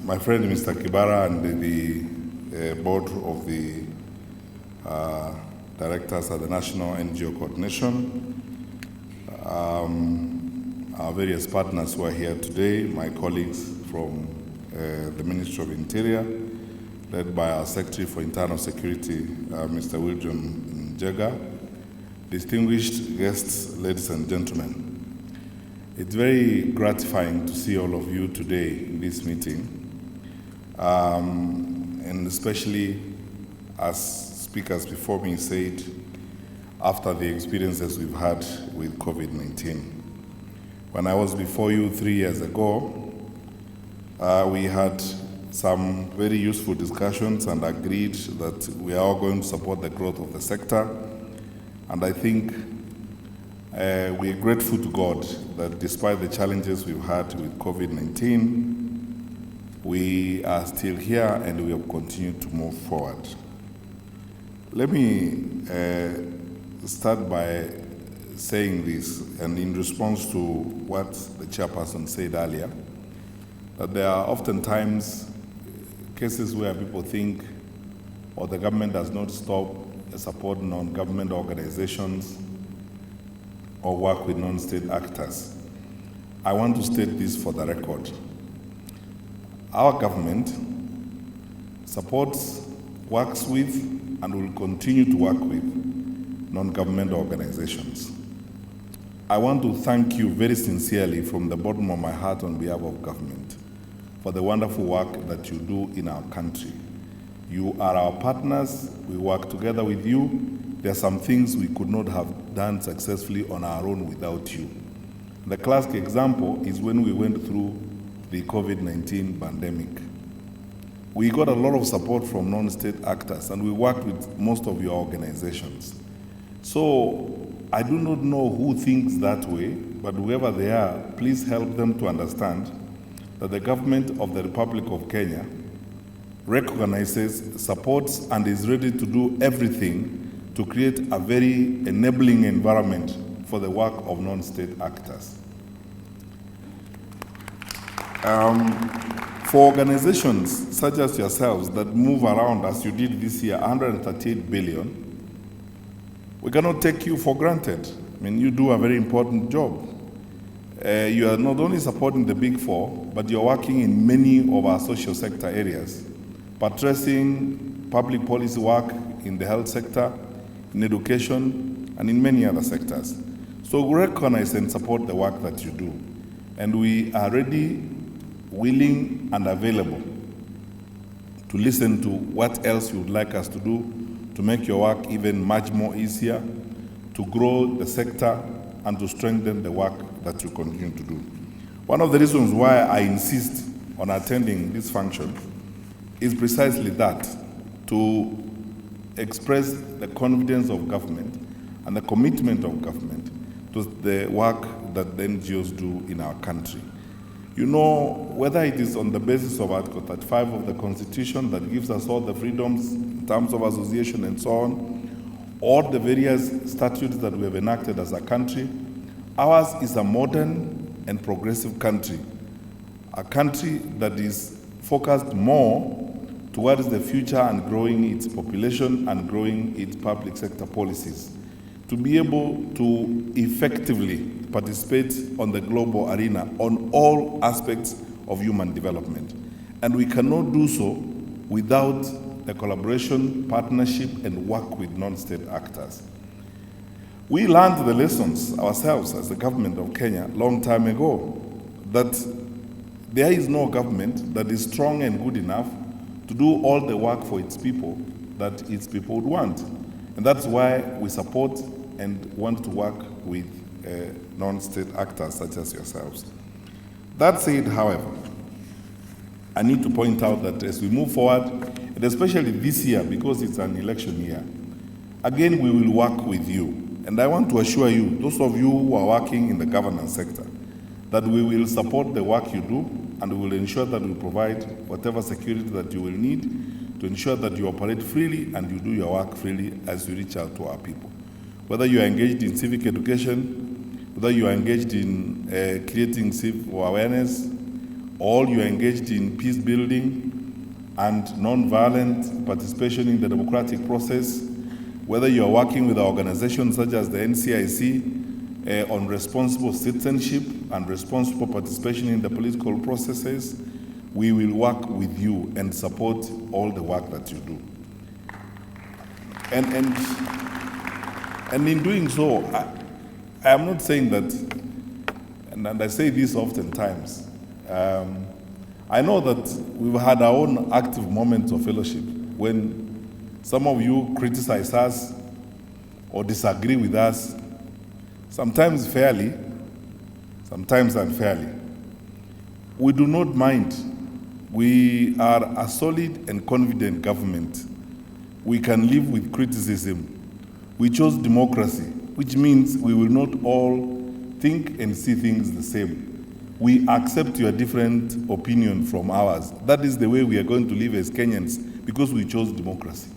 my friend Mr. Kibara and the board of the directors at the National NGO Coordination, our various partners who are here today, my colleagues from the Ministry of Interior, led by our Secretary for Internal Security, Mr. William Njega, distinguished guests, ladies and gentlemen. It's very gratifying to see all of you today in this meeting, and especially as speakers before me said, after the experiences we've had with COVID-19. When I was before you 3 years ago, we had some very useful discussions and agreed that we are all going to support the growth of the sector. And I think we are grateful to God that despite the challenges we've had with COVID-19, we are still here and we have continued to move forward. Let me start by saying this, and in response to what the chairperson said earlier, that there are oftentimes cases where people think, or the government does not stop support non-government organizations or work with non-state actors. I want to state this for the record. Our government supports, works with, and will continue to work with non-government organizations. I want to thank you very sincerely from the bottom of my heart on behalf of government for the wonderful work that you do in our country. You are our partners, we work together with you. There are some things we could not have done successfully on our own without you. The classic example is when we went through the COVID-19 pandemic. We got a lot of support from non-state actors, and we worked with most of your organizations. So I do not know who thinks that way, but whoever they are, please help them to understand that the government of the Republic of Kenya recognizes, supports, and is ready to do everything to create a very enabling environment for the work of non-state actors. For organizations such as yourselves that move around as you did this year, 138 billion, we cannot take you for granted. I mean, you do a very important job. You are not only supporting the Big Four, but you're working in many of our social sector areas, buttressing public policy work in the health sector, in education, and in many other sectors. So we recognize and support the work that you do. And we are ready, willing, and available to listen to what else you would like us to do to make your work even much more easier, to grow the sector, and to strengthen the work that you continue to do. One of the reasons why I insist on attending this function is precisely that, to express the confidence of government and the commitment of government to the work that the NGOs do in our country. You know, whether it is on the basis of Article 35 of the Constitution that gives us all the freedoms in terms of association and so on, or the various statutes that we have enacted as a country, ours is a modern and progressive country, a country that is focused more towards the future and growing its population and growing its public sector policies, to be able to effectively participate on the global arena on all aspects of human development. And we cannot do so without the collaboration, partnership, and work with non-state actors. We learned the lessons ourselves as the government of Kenya a long time ago, that there is no government that is strong and good enough to do all the work for its people that its people would want. And that's why we support and want to work with non-state actors such as yourselves. That said, however, I need to point out that as we move forward, and especially this year, because it's an election year, again, we will work with you. And I want to assure you, those of you who are working in the governance sector, that we will support the work you do, and we will ensure that we provide whatever security that you will need to ensure that you operate freely and you do your work freely as you reach out to our people. Whether you are engaged in civic education, whether you are engaged in creating civic awareness, all you are engaged in peace building and non-violent participation in the democratic process, whether you are working with organizations such as the NCIC on responsible citizenship and responsible participation in the political processes, we will work with you and support all the work that you do. And in doing so, I am not saying that, and I say this oftentimes, I know that we've had our own active moments of fellowship when some of you criticize us or disagree with us, sometimes fairly, sometimes unfairly. We do not mind. We are a solid and confident government. We can live with criticism. We chose democracy, which means we will not all think and see things the same. We accept your different opinion from ours. That is the way we are going to live as Kenyans because we chose democracy.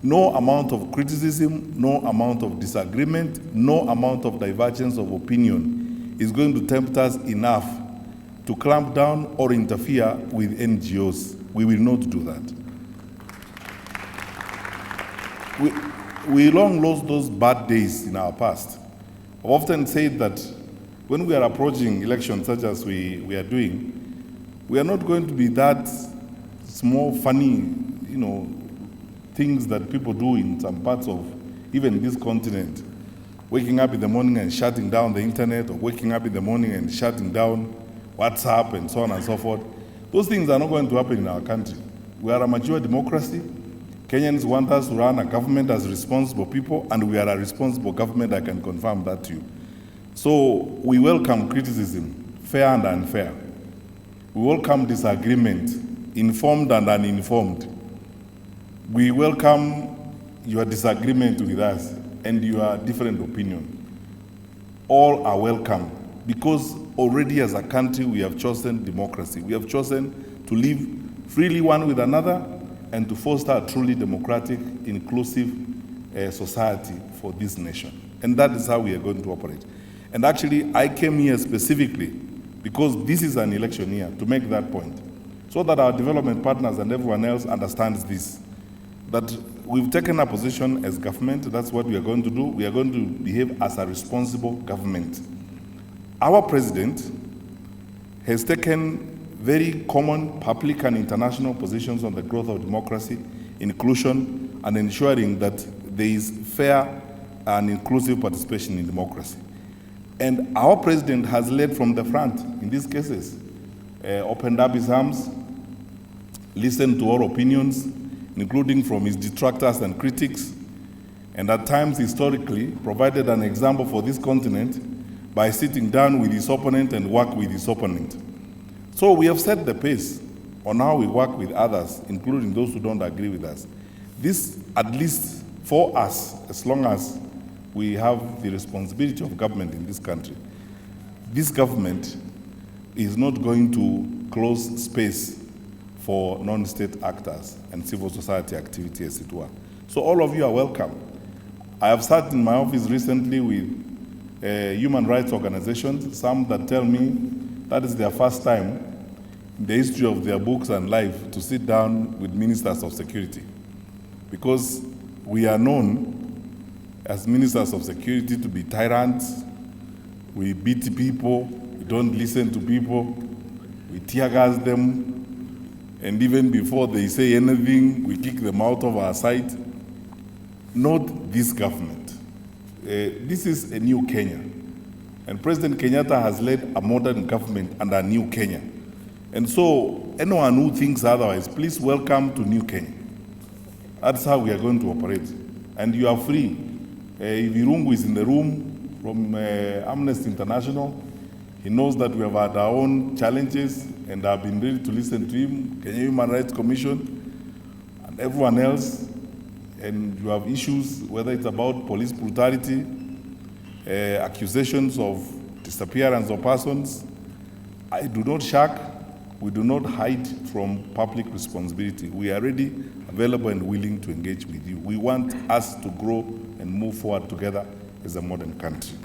No amount of criticism, no amount of disagreement, no amount of divergence of opinion is going to tempt us enough to clamp down or interfere with NGOs. We will not do that. We long lost those bad days in our past. I've often said that when we are approaching elections such as we are doing, we are not going to be that small, funny, things that people do in some parts of even this continent. Waking up in the morning and shutting down the internet, or waking up in the morning and shutting down WhatsApp and so on and so forth. Those things are not going to happen in our country. We are a mature democracy. Kenyans want us to run a government as responsible people, and we are a responsible government. I can confirm that to you. So we welcome criticism, fair and unfair. We welcome disagreement, informed and uninformed. We welcome your disagreement with us and your different opinion. All are welcome because already as a country we have chosen democracy. We have chosen to live freely one with another and to foster a truly democratic, inclusive society for this nation. And that is how we are going to operate. And actually, I came here specifically because this is an election year to make that point, so that our development partners and everyone else understands this, that we've taken a position as government. That's what we are going to do. We are going to behave as a responsible government. Our president has taken very common public and international positions on the growth of democracy, inclusion, and ensuring that there is fair and inclusive participation in democracy. And our president has led from the front in these cases, opened up his arms, listened to all opinions, including from his detractors and critics, and at times historically provided an example for this continent by sitting down with his opponent and work with his opponent. So we have set the pace on how we work with others, including those who don't agree with us. This, at least for us, as long as we have the responsibility of government in this country, this government is not going to close space for non-state actors and civil society activity, as it were. So all of you are welcome. I have sat in my office recently with human rights organizations, some that tell me that is their first time in the history of their books and life to sit down with ministers of security. Because we are known as ministers of security to be tyrants. We beat people, we don't listen to people, we tear gas them, and even before they say anything, we kick them out of our sight. Not this government. This is a new Kenya. And President Kenyatta has led a modern government and a new Kenya. And so anyone who thinks otherwise, please welcome to New Kenya. That's how we are going to operate. And you are free. If Irungu is in the room from Amnesty International, he knows that we have had our own challenges and I've been ready to listen to him, Kenya Human Rights Commission, and everyone else. And you have issues, whether it's about police brutality, accusations of disappearance of persons. I do not shirk. We do not hide from public responsibility. We are ready, available, and willing to engage with you. We want us to grow and move forward together as a modern country.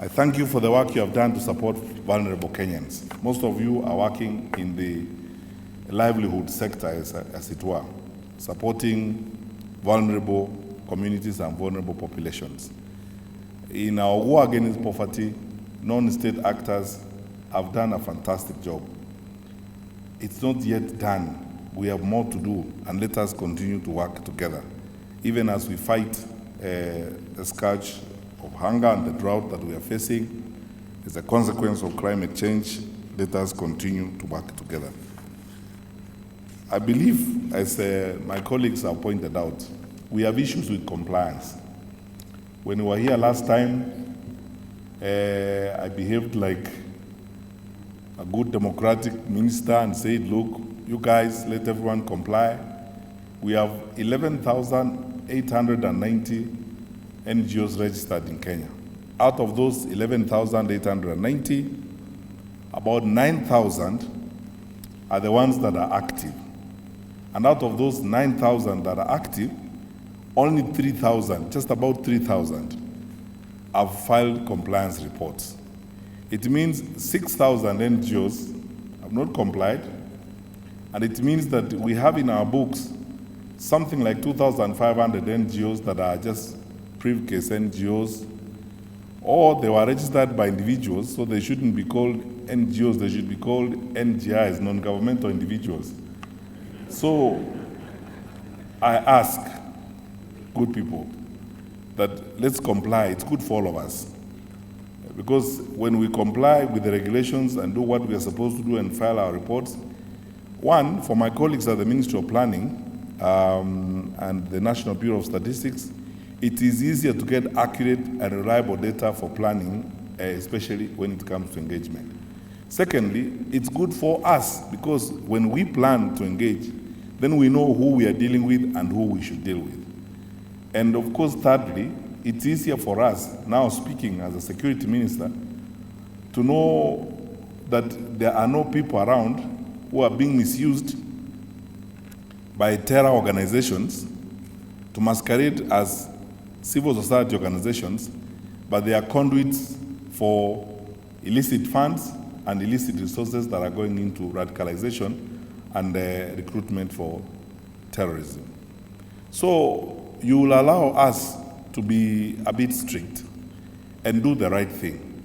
I thank you for the work you have done to support vulnerable Kenyans. Most of you are working in the livelihood sector, as it were, supporting vulnerable communities and vulnerable populations. In our war against poverty, non-state actors have done a fantastic job. It's not yet done. We have more to do, and let us continue to work together. Even as we fight the scourge of hunger and the drought that we are facing as a consequence of climate change, let us continue to work together. I believe, as my colleagues have pointed out, we have issues with compliance. When we were here last time, I behaved like a good democratic minister and said, look, you guys, let everyone comply. We have 11,890 NGOs registered in Kenya. Out of those 11,890, about 9,000 are the ones that are active. And out of those 9,000 that are active, only 3,000, just about 3,000, have filed compliance reports. It means 6,000 NGOs have not complied, and it means that we have in our books something like 2,500 NGOs that are just briefcase NGOs, or they were registered by individuals, so they shouldn't be called NGOs, they should be called NGIs, non-governmental individuals. So I ask good people that let's comply. It's good for all of us. Because when we comply with the regulations and do what we are supposed to do and file our reports, one, for my colleagues at the Ministry of Planning and the National Bureau of Statistics, it is easier to get accurate and reliable data for planning, especially when it comes to engagement. Secondly, it's good for us because when we plan to engage, then we know who we are dealing with and who we should deal with. And of course, thirdly, it's easier for us, now speaking as a security minister, to know that there are no people around who are being misused by terror organizations to masquerade as civil society organizations, but they are conduits for illicit funds and illicit resources that are going into radicalization and recruitment for terrorism. So you will allow us to be a bit strict and do the right thing.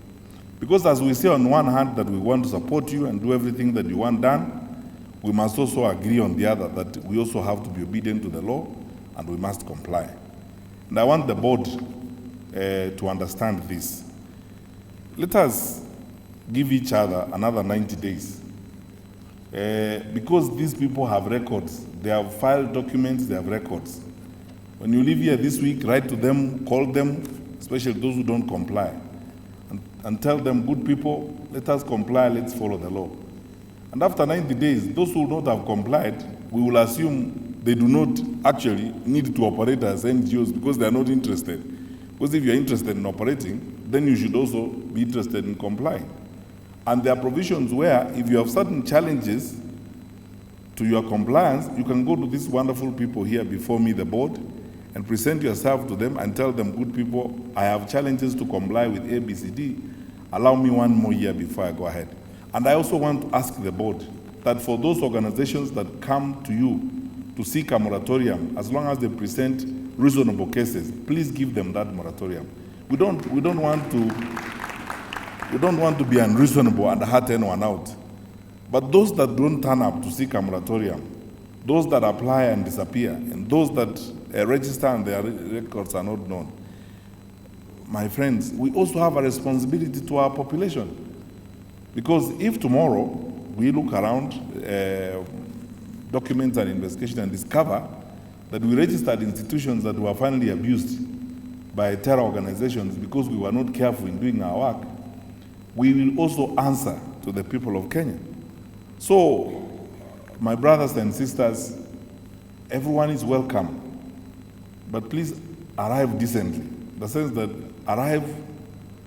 Because as we say on one hand that we want to support you and do everything that you want done, we must also agree on the other that we also have to be obedient to the law and we must comply. And I want the board to understand this. Let us give each other another 90 days. Because these people have records, they have filed documents, they have records. When you leave here this week, write to them, call them, especially those who don't comply, and tell them, good people, let us comply, let's follow the law. And after 90 days, those who don't have complied, we will assume they do not actually need to operate as NGOs because they are not interested. Because if you are interested in operating, then you should also be interested in complying. And there are provisions where if you have certain challenges to your compliance, you can go to these wonderful people here before me, the board, and present yourself to them and tell them, good people, I have challenges to comply with A, B, C, D. Allow me one more year before I go ahead. And I also want to ask the board that for those organizations that come to you to seek a moratorium, as long as they present reasonable cases, please give them that moratorium. We don't want to be unreasonable and hurt anyone out. But those that don't turn up to seek a moratorium, those that apply and disappear, and those that register and their records are not known, my friends, we also have a responsibility to our population. Because if tomorrow we look around documents and investigation and discover that we registered institutions that were finally abused by terror organizations because we were not careful in doing our work, we will also answer to the people of Kenya. So, my brothers and sisters, everyone is welcome, but please arrive decently. The sense that arrive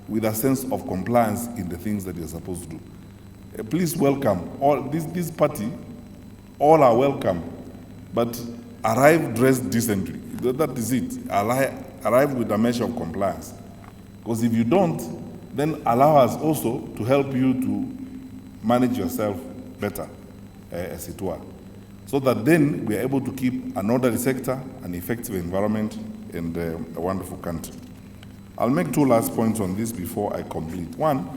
with a sense of compliance in the things that you're supposed to do. Please welcome all this party. All are welcome, but arrive dressed decently. That is it. Arrive with a measure of compliance. Because if you don't, then allow us also to help you to manage yourself better, as it were. So that then we are able to keep an orderly sector, an effective environment, and a wonderful country. I'll make two last points on this before I complete. One,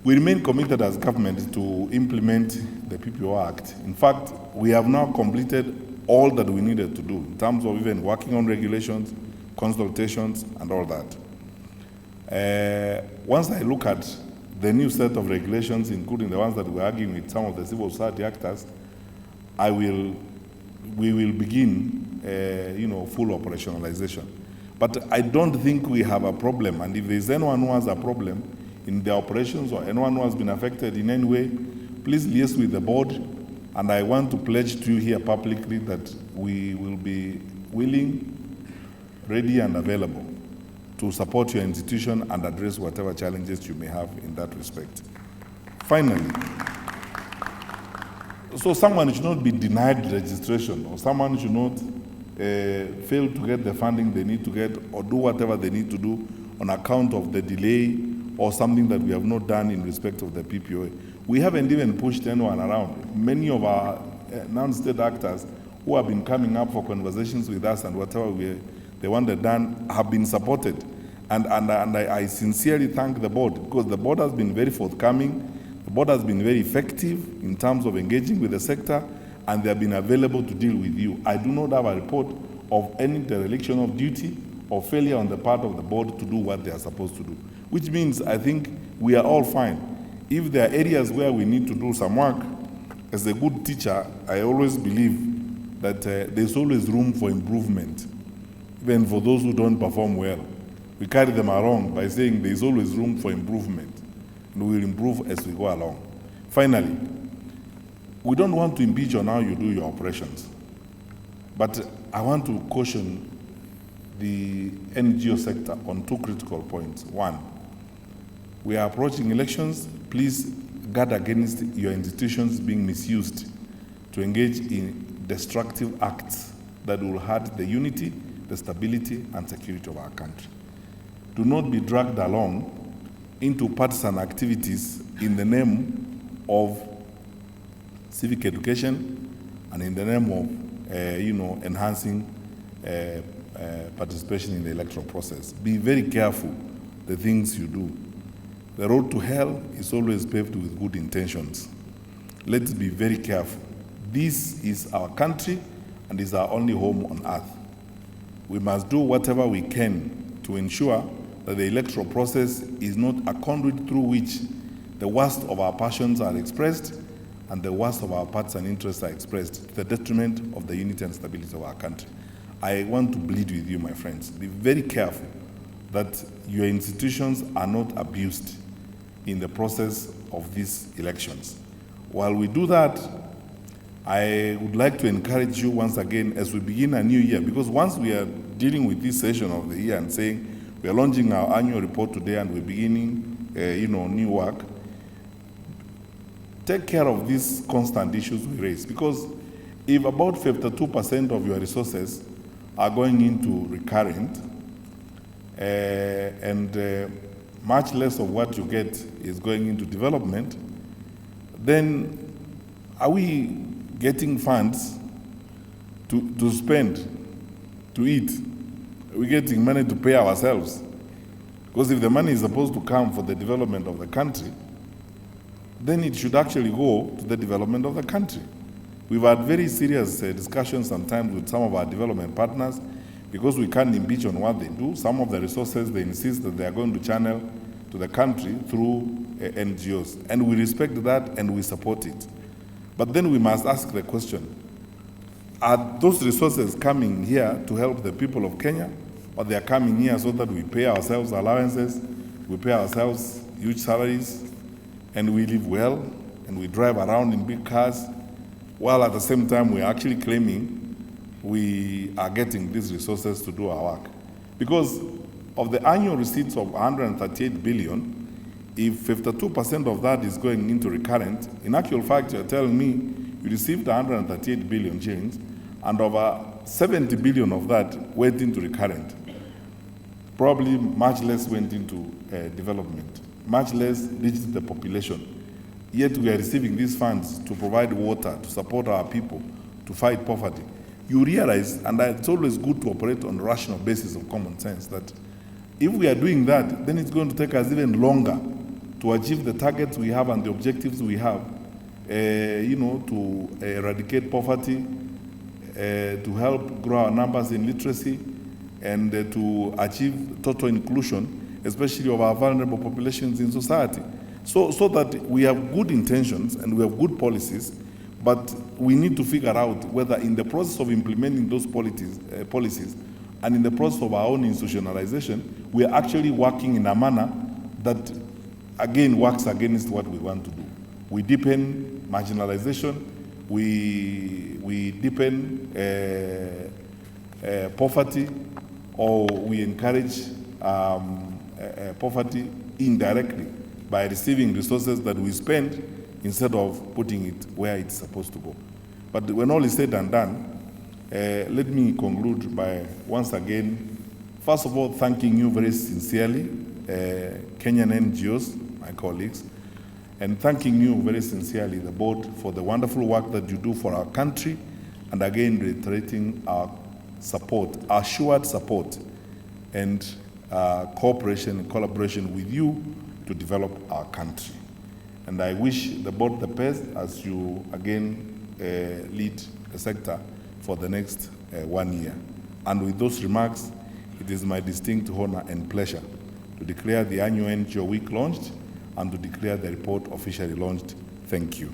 we remain committed as government to implement the PPO Act. In fact, we have now completed all that we needed to do in terms of even working on regulations, consultations, and all that. Once I look at the new set of regulations, including the ones that we're arguing with some of the civil society actors, we will begin, full operationalization. But I don't think we have a problem, and if there's anyone who has a problem in the operations or anyone who has been affected in any way, please liaise with the board, and I want to pledge to you here publicly that we will be willing, ready, and available to support your institution and address whatever challenges you may have in that respect. Finally, so someone should not be denied registration, or someone should not fail to get the funding they need to get, or do whatever they need to do on account of the delay or something that we have not done in respect of the PPOA. We haven't even pushed anyone around. Many of our non-state actors who have been coming up for conversations with us and whatever they wanted done have been supported. And I sincerely thank the board, because the board has been very forthcoming. The board has been very effective in terms of engaging with the sector, and they have been available to deal with you. I do not have a report of any dereliction of duty or failure on the part of the board to do what they are supposed to do, which means I think we are all fine. If there are areas where we need to do some work, as a good teacher, I always believe that there's always room for improvement, even for those who don't perform well. We carry them along by saying there's always room for improvement, and we will improve as we go along. Finally, we don't want to impinge on how you do your operations, but I want to caution the NGO sector on two critical points. One, we are approaching elections. Please guard against your institutions being misused to engage in destructive acts that will hurt the unity, the stability, and security of our country. Do not be dragged along into partisan activities in the name of civic education and in the name of, enhancing participation in the electoral process. Be very careful the things you do. The road to hell is always paved with good intentions. Let's be very careful. This is our country and is our only home on earth. We must do whatever we can to ensure that the electoral process is not a conduit through which the worst of our passions are expressed and the worst of our partisan interests are expressed to the detriment of the unity and stability of our country. I want to plead with you, my friends, be very careful that your institutions are not abused in the process of these elections. While we do that, I would like to encourage you once again as we begin a new year, because once we are dealing with this session of the year and saying we are launching our annual report today and we're beginning new work, take care of these constant issues we raise, because if about 52% of your resources are going into recurrent, and much less of what you get is going into development, then are we getting funds to spend, to eat? Are we getting money to pay ourselves? Because if the money is supposed to come for the development of the country, then it should actually go to the development of the country. We've had very serious discussions sometimes with some of our development partners, because we can't impeach on what they do. Some of the resources they insist that they are going to channel to the country through NGOs. And we respect that and we support it. But then we must ask the question, are those resources coming here to help the people of Kenya, or they are coming here so that we pay ourselves allowances, we pay ourselves huge salaries, and we live well, and we drive around in big cars, while at the same time we're actually claiming we are getting these resources to do our work? Because of the annual receipts of 138 billion, if 52% of that is going into recurrent, in actual fact, you're telling me you received 138 billion shillings, and over 70 billion of that went into recurrent. Probably much less went into development, much less reached the population. Yet we are receiving these funds to provide water, to support our people, to fight poverty. You realize, and it's always good to operate on a rational basis of common sense, that if we are doing that, then it's going to take us even longer to achieve the targets we have and the objectives we have, to eradicate poverty, to help grow our numbers in literacy, and to achieve total inclusion, especially of our vulnerable populations in society. So that we have good intentions and we have good policies, but we need to figure out whether in the process of implementing those policies and in the process of our own institutionalization, we are actually working in a manner that, again, works against what we want to do. We deepen marginalization, we deepen poverty, or we encourage poverty indirectly by receiving resources that we spend instead of putting it where it's supposed to go. But when all is said and done, let me conclude by once again, first of all, thanking you very sincerely, Kenyan NGOs, my colleagues, and thanking you very sincerely, the board, for the wonderful work that you do for our country, and again reiterating our support, assured support, and cooperation and collaboration with you to develop our country. And I wish the board the best as you again lead the sector for the next 1 year. And with those remarks, it is my distinct honor and pleasure to declare the annual NGO Week launched and to declare the report officially launched. Thank you.